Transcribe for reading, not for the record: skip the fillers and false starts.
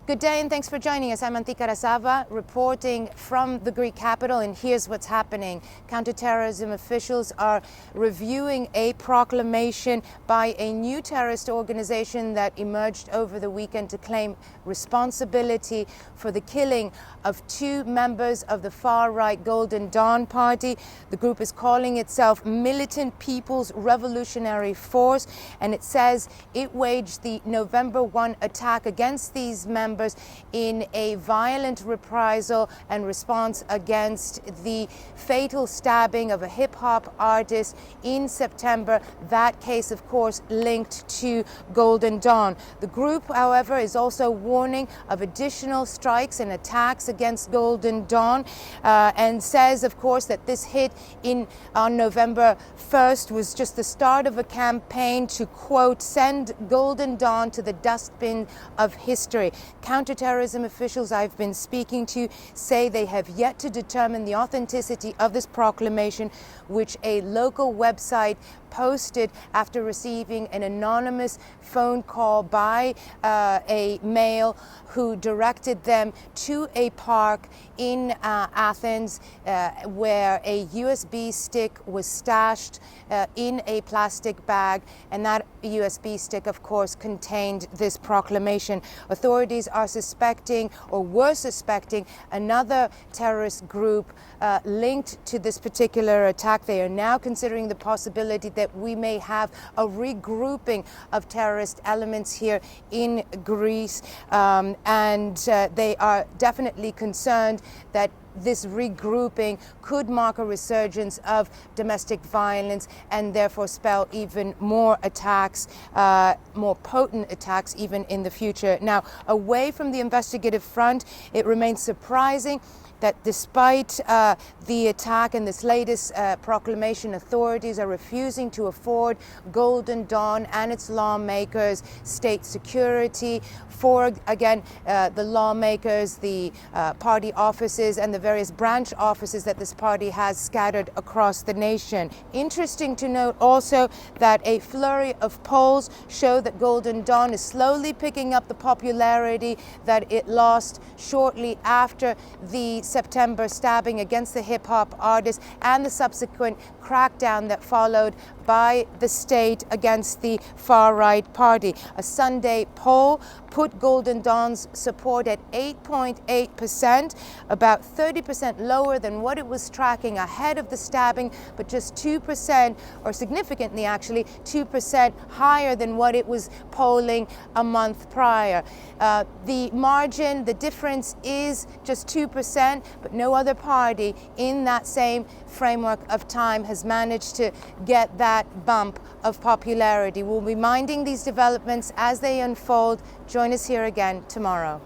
Good day and thanks for joining us. I'm Antika Rasava reporting from the Greek capital, and here's what's happening. Counterterrorism officials are reviewing a proclamation by a new terrorist organization that emerged over the weekend to claim responsibility for the killing of two members of the far-right Golden Dawn Party. The group is calling itself Militant People's Revolutionary Force, and it says it waged the November 1 attack against these members in a violent reprisal and response against the fatal stabbing of a hip-hop artist in September. That case, of course, linked to Golden Dawn. The group, however, is also warning of additional strikes and attacks against Golden Dawn, and says, of course, that this hit on November 1st was just the start of a campaign to, quote, send Golden Dawn to the dustbin of history. Counterterrorism officials I've been speaking to say they have yet to determine the authenticity of this proclamation, which a local website posted after receiving an anonymous phone call by a male who directed them to a park in Athens where a USB stick was stashed in a plastic bag, and that USB stick, of course, contained this proclamation. Authorities are suspecting, or were suspecting, another terrorist group linked to this particular attack. They are now considering the possibility that we may have a regrouping of terrorist elements here in Greece, and they are definitely concerned that this regrouping could mark a resurgence of domestic violence and therefore spell even more attacks, more potent attacks even in the future. Now, away from the investigative front, it remains surprising that despite the attack and this latest proclamation, authorities are refusing to afford Golden Dawn and its lawmakers state security. For, again, the lawmakers, the party offices and the various branch offices that this party has scattered across the nation. Interesting to note also that a flurry of polls show that Golden Dawn is slowly picking up the popularity that it lost shortly after the September stabbing against the hip-hop artist and the subsequent crackdown that followed by the state against the far-right party. A Sunday poll put Golden Dawn's support at 8.8%, about 30% lower than what it was tracking ahead of the stabbing, but just 2%, or significantly actually, 2% higher than what it was polling a month prior. The margin, the difference is just 2%, but no other party in that same framework of time has managed to get that bump of popularity. We'll be minding these developments as they unfold. Join us here again tomorrow.